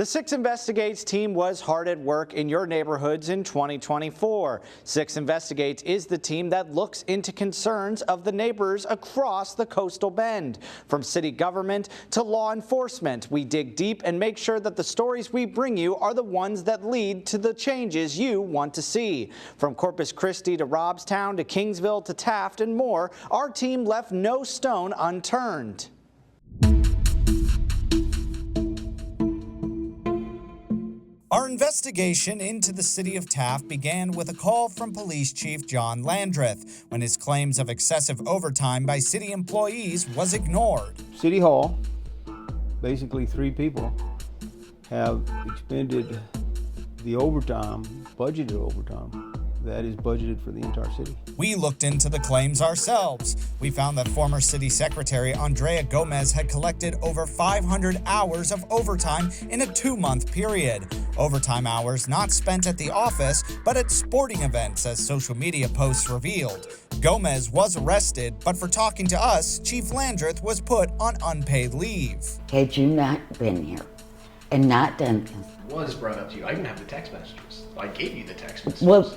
The 6 Investigates team was hard at work in your neighborhoods in 2024. 6 Investigates is the team that looks into concerns of the neighbors across the coastal bend. From city government to law enforcement, we dig deep and make sure that the stories we bring you are the ones that lead to the changes you want to see. From Corpus Christi to Robstown to Kingsville to Taft and more, our team left no stone unturned. Our investigation into the city of Taft began with a call from Police Chief John Landreth when his claims of excessive overtime by city employees was ignored. City Hall, basically 3 people, have expended the overtime, budgeted overtime, that is budgeted for the entire city. We looked into the claims ourselves. We found that former City Secretary Andrea Gomez had collected over 500 hours of overtime in a 2-month period. Overtime hours not spent at the office, but at sporting events, as social media posts revealed. Gomez was arrested, but for talking to us, Chief Landreth was put on unpaid leave. Had you not been here and not done this? Was brought up to you. I even have the text messages. I gave you the text messages. Well,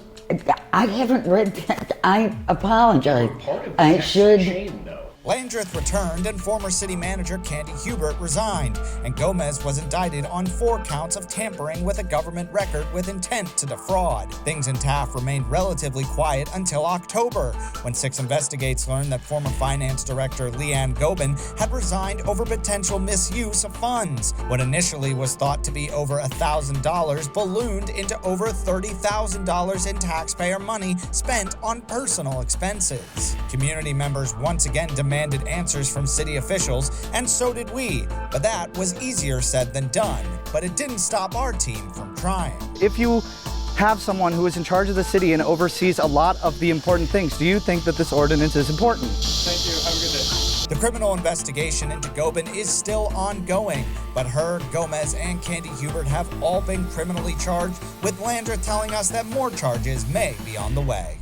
I haven't read that. I apologize. Part of the I text should. chain, though. Landreth returned and former city manager Candy Hubert resigned, and Gomez was indicted on 4 counts of tampering with a government record with intent to defraud. Things in Taft remained relatively quiet until October, when 6 Investigates learned that former finance director Leanne Gobin had resigned over potential misuse of funds. What initially was thought to be over $1,000 ballooned into over $30,000 in taxpayer money spent on personal expenses. Community members once again demanded answers from city officials, and so did we, but that was easier said than done. But it didn't stop our team from trying. If you have someone who is in charge of the city and oversees a lot of the important things, do you think that this ordinance is important? Thank you. Have a good day. The criminal investigation into Gobin is still ongoing, but her, Gomez, and Candy Hubert have all been criminally charged, with Landreth telling us that more charges may be on the way.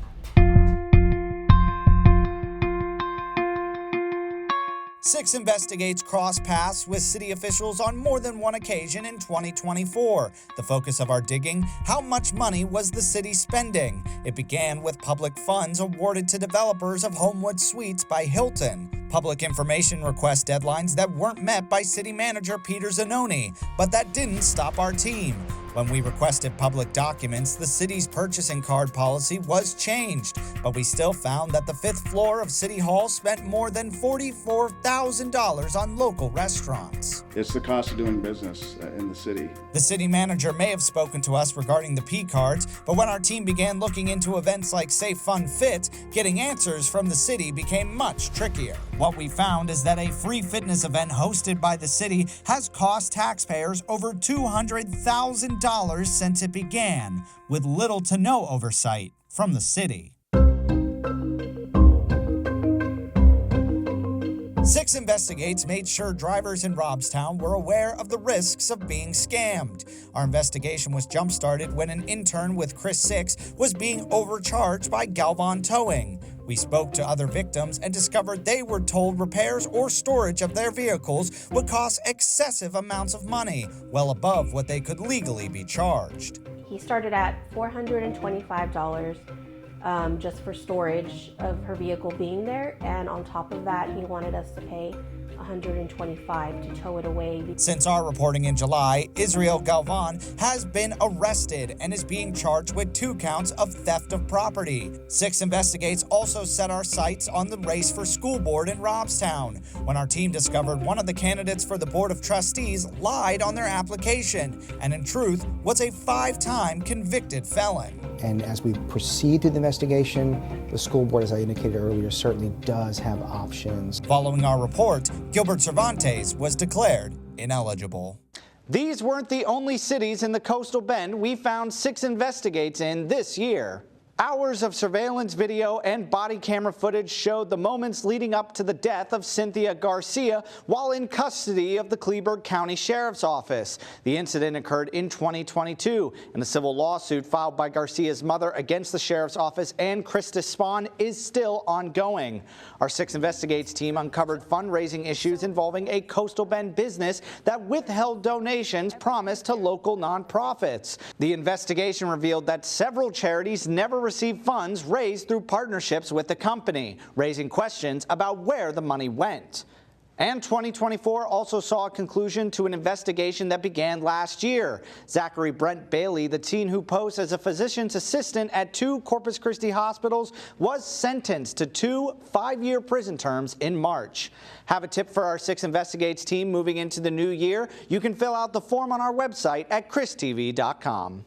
6 Investigates crossed paths with city officials on more than one occasion in 2024. The focus of our digging: how much money was the city spending? It began with public funds awarded to developers of Homewood Suites by Hilton, public information request deadlines that weren't met by city manager Peter Zanoni, but that didn't stop our team. When we requested public documents, the city's purchasing card policy was changed, but we still found that the 5th floor of City Hall spent more than $44,000 on local restaurants. It's the cost of doing business in the city. The city manager may have spoken to us regarding the P cards, but when our team began looking into events like Safe Fun Fit, getting answers from the city became much trickier. What we found is that a free fitness event hosted by the city has cost taxpayers over $200,000 since it began, with little to no oversight from the city. 6 Investigates made sure drivers in Robstown were aware of the risks of being scammed. Our investigation was jump-started when an intern with KRIS 6 was being overcharged by Galvan Towing. We spoke to other victims and discovered they were told repairs or storage of their vehicles would cost excessive amounts of money, well above what they could legally be charged. He started at $425 just for storage of her vehicle being there, and on top of that, he wanted us to pay $125 to tow it away. Since our reporting in July, Israel Galvan has been arrested and is being charged with 2 counts of theft of property. 6 Investigates also set our sights on the race for school board in Robstown, when our team discovered one of the candidates for the Board of Trustees lied on their application, and in truth was a 5-time convicted felon. And as we proceed through the investigation, the school board, as I indicated earlier, certainly does have options. Following our report, Gilbert Cervantes was declared ineligible. These weren't the only cities in the coastal bend we found 6 Investigates in this year. Hours of surveillance video and body camera footage showed the moments leading up to the death of Cynthia Garcia while in custody of the Kleberg County Sheriff's Office. The incident occurred in 2022, and the civil lawsuit filed by Garcia's mother against the Sheriff's Office and KRIS Spawn is still ongoing. Our 6 Investigates team uncovered fundraising issues involving a Coastal Bend business that withheld donations promised to local nonprofits. The investigation revealed that several charities never received funds raised through partnerships with the company, raising questions about where the money went. And 2024 also saw a conclusion to an investigation that began last year. Zachary Brent Bailey, the teen who posed as a physician's assistant at 2 Corpus Christi hospitals, was sentenced to 2 5-year prison terms in March. Have a tip for our 6 Investigates team moving into the new year? You can fill out the form on our website at kristv.com.